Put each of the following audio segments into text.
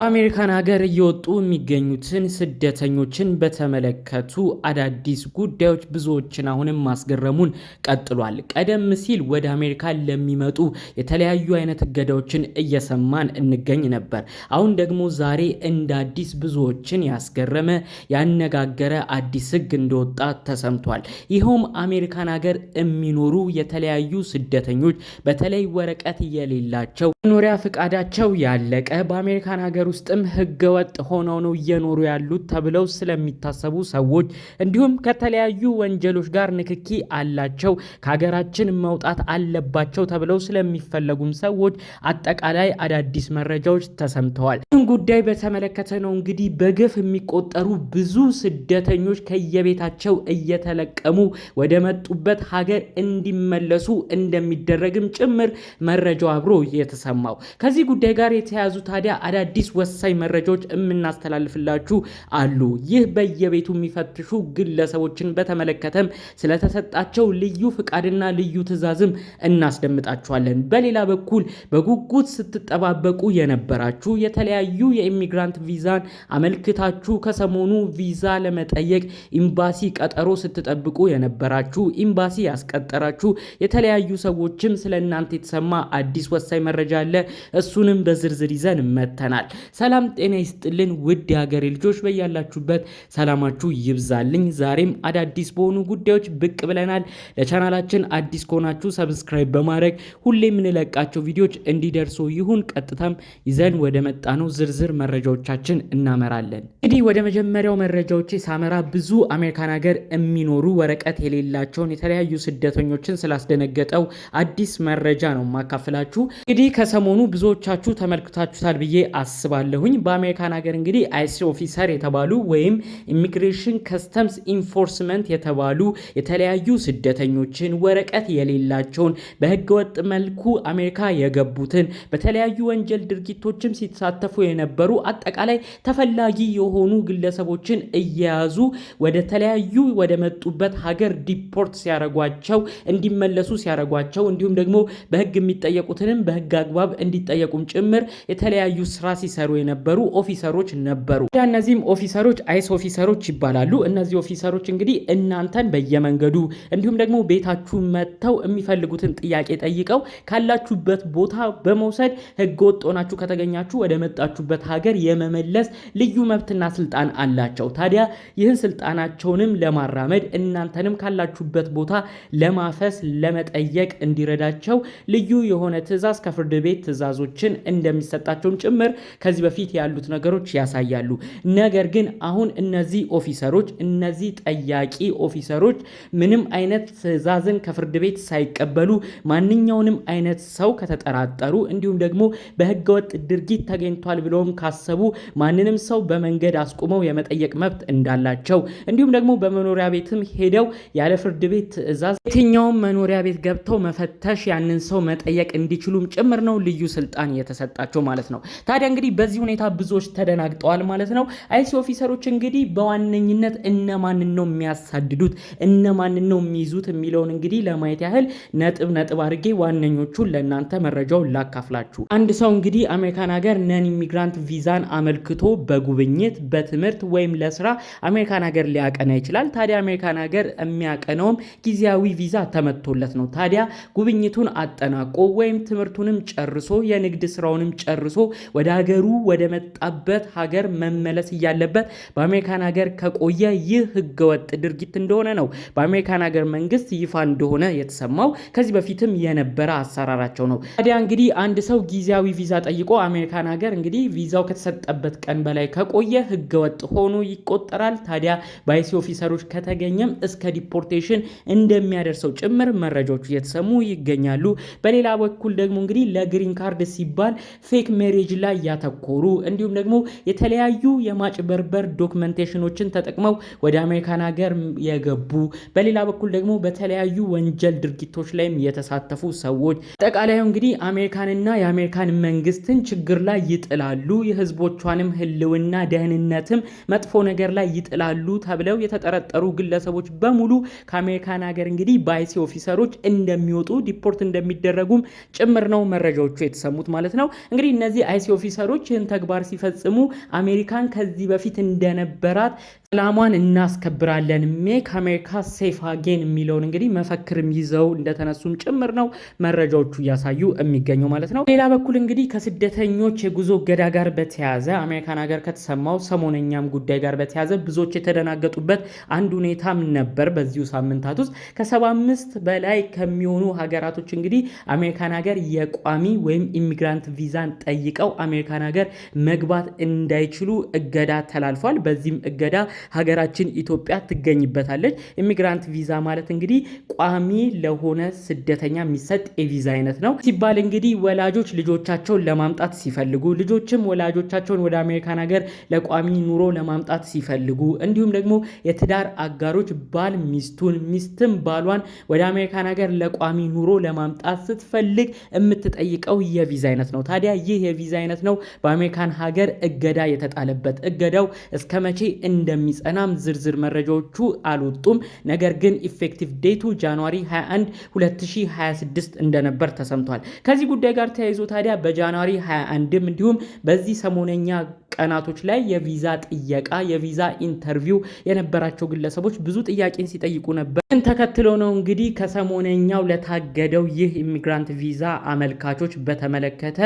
አሜሪካን ሀገር እየወጡ የሚገኙትን ስደተኞችን በተመለከቱ አዳዲስ ጉዳዮች ብዙዎችን አሁንም ማስገረሙን ቀጥሏል። ቀደም ሲል ወደ አሜሪካ ለሚመጡ የተለያዩ አይነት እገዳዎችን እየሰማን እንገኝ ነበር። አሁን ደግሞ ዛሬ እንደ አዲስ ብዙዎችን ያስገረመ ያነጋገረ አዲስ ሕግ እንደወጣ ተሰምቷል። ይኸውም አሜሪካን ሀገር የሚኖሩ የተለያዩ ስደተኞች በተለይ ወረቀት የሌላቸው መኖሪያ ፍቃዳቸው ያለቀ በአሜሪካን ሀገር ውስጥም ህገወጥ ሆነው ነው እየኖሩ ያሉት ተብለው ስለሚታሰቡ ሰዎች እንዲሁም ከተለያዩ ወንጀሎች ጋር ንክኪ አላቸው ከሀገራችን መውጣት አለባቸው ተብለው ስለሚፈለጉም ሰዎች አጠቃላይ አዳዲስ መረጃዎች ተሰምተዋል። ይህን ጉዳይ በተመለከተ ነው እንግዲህ በግፍ የሚቆጠሩ ብዙ ስደተኞች ከየቤታቸው እየተለቀሙ ወደ መጡበት ሀገር እንዲመለሱ እንደሚደረግም ጭምር መረጃው አብሮ የተሰማው። ከዚህ ጉዳይ ጋር የተያዙ ታዲያ አዳዲስ ወሳኝ መረጃዎች የምናስተላልፍላችሁ አሉ። ይህ በየቤቱ የሚፈትሹ ግለሰቦችን በተመለከተም ስለተሰጣቸው ልዩ ፍቃድና ልዩ ትዕዛዝም እናስደምጣችኋለን። በሌላ በኩል በጉጉት ስትጠባበቁ የነበራችሁ የተለያዩ የኢሚግራንት ቪዛን አመልክታችሁ ከሰሞኑ ቪዛ ለመጠየቅ ኤምባሲ ቀጠሮ ስትጠብቁ የነበራችሁ ኤምባሲ ያስቀጠራችሁ የተለያዩ ሰዎችም ስለእናንተ የተሰማ አዲስ ወሳኝ መረጃ አለ። እሱንም በዝርዝር ይዘን መተናል። ሰላም ጤና ይስጥልን ውድ የሀገሬ ልጆች በያላችሁበት ሰላማችሁ ይብዛልኝ። ዛሬም አዳዲስ በሆኑ ጉዳዮች ብቅ ብለናል። ለቻናላችን አዲስ ከሆናችሁ ሰብስክራይብ በማድረግ ሁሌ የምንለቃቸው ቪዲዮዎች እንዲደርሱ ይሁን። ቀጥታም ይዘን ወደ መጣነው ዝርዝር መረጃዎቻችን እናመራለን። እንግዲህ ወደ መጀመሪያው መረጃዎች ሳመራ ብዙ አሜሪካን ሀገር የሚኖሩ ወረቀት የሌላቸውን የተለያዩ ስደተኞችን ስላስደነገጠው አዲስ መረጃ ነው ማካፈላችሁ። እንግዲህ ከሰሞኑ ብዙዎቻችሁ ተመልክታችሁታል ብዬ አስባለሁኝ። በአሜሪካን ሀገር እንግዲህ አይሲ ኦፊሰር የተባሉ ወይም ኢሚግሬሽን ከስተምስ ኢንፎርስመንት የተባሉ የተለያዩ ስደተኞችን ወረቀት የሌላቸውን በህገወጥ መልኩ አሜሪካ የገቡትን በተለያዩ ወንጀል ድርጊቶችም ሲሳተፉ የነበሩ አጠቃላይ ተፈላጊ የሆኑ ግለሰቦችን እየያዙ ወደ ተለያዩ ወደ መጡበት ሀገር ዲፖርት ሲያረጓቸው እንዲመለሱ ሲያረጓቸው እንዲሁም ደግሞ በህግ የሚጠየቁትንም በህግ አግባብ እንዲጠየቁም ጭምር የተለያዩ ስራ ሲሰሩ የነበሩ ኦፊሰሮች ነበሩ። እነዚህም ኦፊሰሮች አይስ ኦፊሰሮች ይባላሉ። እነዚህ ኦፊሰሮች እንግዲህ እናንተን በየመንገዱ እንዲሁም ደግሞ ቤታችሁ መጥተው የሚፈልጉትን ጥያቄ ጠይቀው ካላችሁበት ቦታ በመውሰድ ህገወጥ ሆናችሁ ከተገኛችሁ ወደ መጣችሁበት ሀገር የመመለስ ልዩ መብትና ስልጣን አላቸው። ታዲያ ይህን ስልጣናቸውንም ለማራመድ እናንተንም ካላችሁበት ቦታ ለማፈስ ለመጠየቅ እንዲረዳቸው ልዩ የሆነ ትዕዛዝ ከፍርድ ቤት ትዕዛዞችን እንደሚሰጣቸውም ጭምር ከዚህ በፊት ያሉት ነገሮች ያሳያሉ። ነገር ግን አሁን እነዚህ ኦፊሰሮች እነዚህ ጠያቂ ኦፊሰሮች ምንም አይነት ትዕዛዝን ከፍርድ ቤት ሳይቀበሉ ማንኛውንም አይነት ሰው ከተጠራጠሩ እንዲሁም ደግሞ በህገወጥ ድርጊት ተገኝቷል ብለውም ካሰቡ ማንንም ሰው በመንገድ አስቆመው የመጠየቅ መብት እንዳላቸው እንዲሁም ደግሞ በመኖሪያ ቤትም ሄደው ያለ ፍርድ ቤት ትዕዛዝ የትኛውም መኖሪያ ቤት ገብተው መፈተሽ ያንን ሰው መጠየቅ እንዲችሉም ጭምር ነው ልዩ ስልጣን የተሰጣቸው ማለት ነው። ታዲያ እንግዲህ በዚህ ሁኔታ ብዙዎች ተደናግጠዋል ማለት ነው። አይሲ ኦፊሰሮች እንግዲህ በዋነኝነት እነማንን ነው የሚያሳድዱት እነማንን ነው የሚይዙት የሚለውን እንግዲህ ለማየት ያህል ነጥብ አድርጌ ዋነኞቹን ለእናንተ መረጃውን ላካፍላችሁ። አንድ ሰው እንግዲህ አሜሪካን ሀገር ነን ኢሚግራንት ቪዛን አመልክቶ በጉብኝት በትምህርት ወይም ለስራ አሜሪካን ሀገር ሊያቀና ይችላል። ታዲያ አሜሪካን ሀገር የሚያቀነውም ጊዜያዊ ቪዛ ተመቶለት ነው። ታዲያ ጉብኝቱን አጠናቆ ወይም ትምህርቱንም ጨርሶ የንግድ ስራውንም ጨርሶ ወደ ሀገሩ ወደ መጣበት ሀገር መመለስ እያለበት በአሜሪካን ሀገር ከቆየ ይህ ህገወጥ ድርጊት እንደሆነ ነው በአሜሪካን ሀገር መንግስት ይፋ እንደሆነ የተሰማው። ከዚህ በፊትም የነበረ አሰራራቸው ነው። ታዲያ እንግዲህ አንድ ሰው ጊዜያዊ ቪዛ ጠይቆ አሜሪካን ሀገር እንግዲህ ቪዛው ከተሰጠበት ቀን በላይ ከቆየ ህገወጥ ሆኖ ይቆጠራል። ታዲያ በአይሲ ኦፊሰሮች ከተገኘም እስከ ዲፖርቴሽን እንደሚያደርሰው ጭምር መረጃዎቹ እየተሰሙ ይገኛሉ። በሌላ በኩል ደግሞ እንግዲህ ለግሪን ካርድ ሲባል ፌክ ሜሬጅ ላይ ያተኮሩ እንዲሁም ደግሞ የተለያዩ የማጭበርበር ዶክመንቴሽኖችን ተጠቅመው ወደ አሜሪካን ሀገር የገቡ በሌላ በኩል ደግሞ በተለያዩ ወንጀል ድርጊቶች ላይም የተሳተፉ ሰዎች አጠቃላይ እንግዲህ አሜሪካንና የአሜሪካን መንግስትን ችግር ላይ ይጥላሉ፣ የህዝቦቿንም ህልውና ደህንነትም መጥፎ ነገር ላይ ይጥላሉ ተብለው የተጠረጠሩ ግለሰቦች በሙሉ ከአሜሪካን ሀገር እንግዲህ በአይሲ ኦፊሰሮች እንደሚወጡ ዲፖርት እንደሚደረጉም ጭምር ነው መረጃዎቹ የተሰሙት ማለት ነው። እንግዲህ እነዚህ አይሲ ኦፊሰሮች ይህን ተግባር ሲፈጽሙ አሜሪካን ከዚህ በፊት እንደነበራት ሰላሟን እናስከብራለን ሜክ አሜሪካ ሴፍ አጌን የሚለውን እንግዲህ መፈክርም ይዘው እንደተነሱም ጭምር ነው መረጃዎቹ እያሳዩ የሚገኘው ማለት ነው። ሌላ በኩል እንግዲህ ከስደተኞች የጉዞ እገዳ ጋር በተያያዘ አሜሪካን ሀገር ከተሰማው ሰሞነኛም ጉዳይ ጋር በተያያዘ ብዙዎች የተደናገጡበት አንድ ሁኔታም ነበር። በዚሁ ሳምንታት ውስጥ ከ75 በላይ ከሚሆኑ ሀገራቶች እንግዲህ አሜሪካን ሀገር የቋሚ ወይም ኢሚግራንት ቪዛን ጠይቀው አሜሪካን ሀገር መግባት እንዳይችሉ እገዳ ተላልፏል። በዚህም እገዳ ሀገራችን ኢትዮጵያ ትገኝበታለች። ኢሚግራንት ቪዛ ማለት እንግዲህ ቋሚ ለሆነ ስደተኛ የሚሰጥ የቪዛ አይነት ነው ሲባል እንግዲህ ወላጆች ልጆቻቸውን ለማምጣት ሲፈልጉ፣ ልጆችም ወላጆቻቸውን ወደ አሜሪካን ሀገር ለቋሚ ኑሮ ለማምጣት ሲፈልጉ፣ እንዲሁም ደግሞ የትዳር አጋሮች ባል ሚስቱን፣ ሚስትም ባሏን ወደ አሜሪካን ሀገር ለቋሚ ኑሮ ለማምጣት ስትፈልግ የምትጠይቀው የቪዛ አይነት ነው። ታዲያ ይህ የቪዛ አይነት ነው በአሜሪካን ሀገር እገዳ የተጣለበት። እገዳው እስከ መቼ እንደሚጸናም ዝርዝር መረጃዎቹ አልወጡም። ነገር ግን ኢፌክቲቭ ዴቱ ጃንዋሪ 21 2026 እንደነበር ተሰምቷል። ከዚህ ጉዳይ ጋር ተያይዞ ታዲያ በጃንዋሪ 21 እንዲሁም በዚህ ሰሞነኛ ቀናቶች ላይ የቪዛ ጥየቃ የቪዛ ኢንተርቪው የነበራቸው ግለሰቦች ብዙ ጥያቄን ሲጠይቁ ነበር። ተከትሎ ነው እንግዲህ ከሰሞነኛው ለታገደው ይህ ኢሚግራንት ቪዛ አመልካቾች በተመለከተ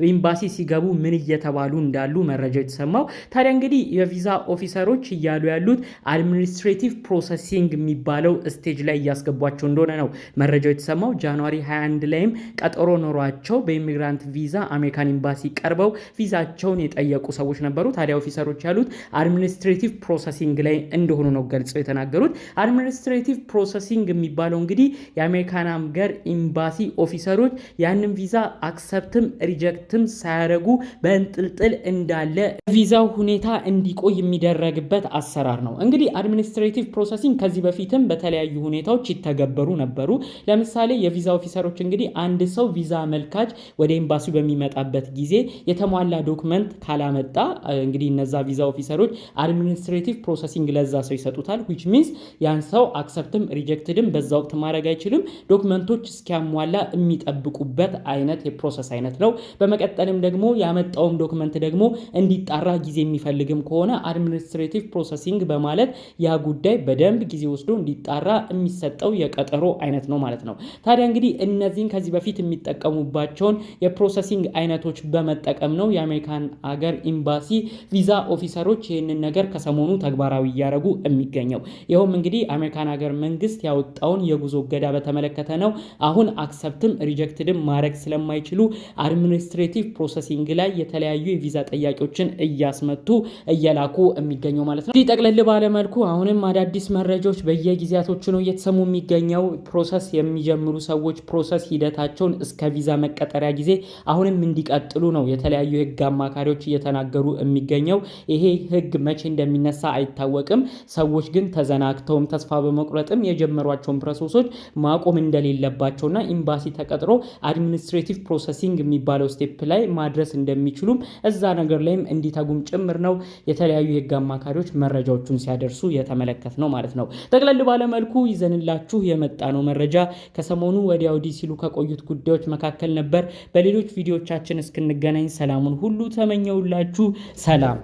ኤምባሲ ሲገቡ ምን እየተባሉ እንዳሉ መረጃው የተሰማው። ታዲያ እንግዲህ የቪዛ ኦፊሰሮች እያሉ ያሉት አድሚኒስትሬቲቭ ፕሮሰሲንግ የሚባለው ስቴጅ ላይ እያስገቧቸው እንደሆነ ነው መረጃው የተሰማው። ጃንዋሪ 21 ላይም ቀጠሮ ኖሯቸው በኢሚግራንት ቪዛ አሜሪካን ኤምባሲ ቀርበው ቪዛቸውን የጠየቁ ሰዎች ነበሩ። ታዲያ ኦፊሰሮች ያሉት አድሚኒስትሬቲቭ ፕሮሰሲንግ ላይ እንደሆኑ ነው ገልጸው የተናገሩት። አድሚኒስትሬቲቭ ፕሮሰሲንግ የሚባለው እንግዲህ የአሜሪካን ሀገር ኤምባሲ ኦፊሰሮች ያንን ቪዛ አክሰፕትም ሪጀክትም ሳያደርጉ በእንጥልጥል እንዳለ ቪዛው ሁኔታ እንዲቆይ የሚደረግበት አሰራር ነው። እንግዲህ አድሚኒስትሬቲቭ ፕሮሰሲንግ ከዚህ በፊትም በተለያዩ ሁኔታዎች ይተገበሩ ነበሩ። ለምሳሌ የቪዛ ኦፊሰሮች እንግዲህ አንድ ሰው ቪዛ አመልካች ወደ ኤምባሲው በሚመጣበት ጊዜ የተሟላ ዶክመንት ካላመጣ እንግዲህ እነዛ ቪዛ ኦፊሰሮች አድሚኒስትሬቲቭ ፕሮሰሲንግ ለዛ ሰው ይሰጡታል። which means ያን ሰው አክሰፕትም ሪጀክትድም በዛ ወቅት ማድረግ አይችልም። ዶክመንቶች እስኪያሟላ የሚጠብቁበት አይነት የፕሮሰስ አይነት ነው። በመቀጠልም ደግሞ ያመጣውም ዶክመንት ደግሞ እንዲጣራ ጊዜ የሚፈልግም ከሆነ አድሚኒስትሬቲቭ ፕሮሰሲንግ በማለት ያ ጉዳይ በደንብ ጊዜ ወስዶ እንዲጣራ የሚሰጠው የቀጠሮ አይነት ነው ማለት ነው። ታዲያ እንግዲህ እነዚህን ከዚህ በፊት የሚጠቀሙባቸውን የፕሮሰሲንግ አይነቶች በመጠቀም ነው የአሜሪካን ሀገር ኤምባሲ ቪዛ ኦፊሰሮች ይህንን ነገር ከሰሞኑ ተግባራዊ እያደረጉ የሚገኘው። ይኸውም እንግዲህ አሜሪካን ሀገር መንግስት ያወጣውን የጉዞ እገዳ በተመለከተ ነው። አሁን አክሰፕትም ሪጀክትድም ማድረግ ስለማይችሉ አድሚኒስትሬቲቭ ፕሮሰሲንግ ላይ የተለያዩ የቪዛ ጥያቄዎችን እያስመቱ እየላኩ የሚገኘው ማለት ነው። ጠቅለል ባለመልኩ አሁንም አዳዲስ መረጃዎች በየጊዜያቶቹ ነው እየተሰሙ የሚገኘው። ፕሮሰስ የሚጀምሩ ሰዎች ፕሮሰስ ሂደታቸውን እስከ ቪዛ መቀጠሪያ ጊዜ አሁንም እንዲቀጥሉ ነው የተለያዩ የህግ አማካሪዎች እየተናገሩ የሚገኘው። ይሄ ህግ መቼ እንደሚነሳ አይታወቅም። ሰዎች ግን ተዘናግተውም ተስፋ በመቁረጥም የጀመሯቸውን ፕሮሰሶች ማቆም እንደሌለባቸውና ኤምባሲ ተቀጥሮ አድሚኒስትሬቲቭ ፕሮሰሲንግ የሚባለው ስቴፕ ላይ ማድረስ እንደሚችሉም እዛ ነገር ላይም እንዲተጉም ጭምር ነው የተለያዩ የህግ አማካሪዎች መረጃዎቹን ሲያደርሱ የተመለከት ነው ማለት ነው። ጠቅለል ባለመልኩ ይዘንላችሁ የመጣ ነው መረጃ ከሰሞኑ ወዲያ ወዲህ ሲሉ ከቆዩት ጉዳዮች መካከል ነበር። በሌሎች ቪዲዮዎቻችን እስክንገናኝ ሰላሙን ሁሉ ተመኘውላችሁ። ሰላም።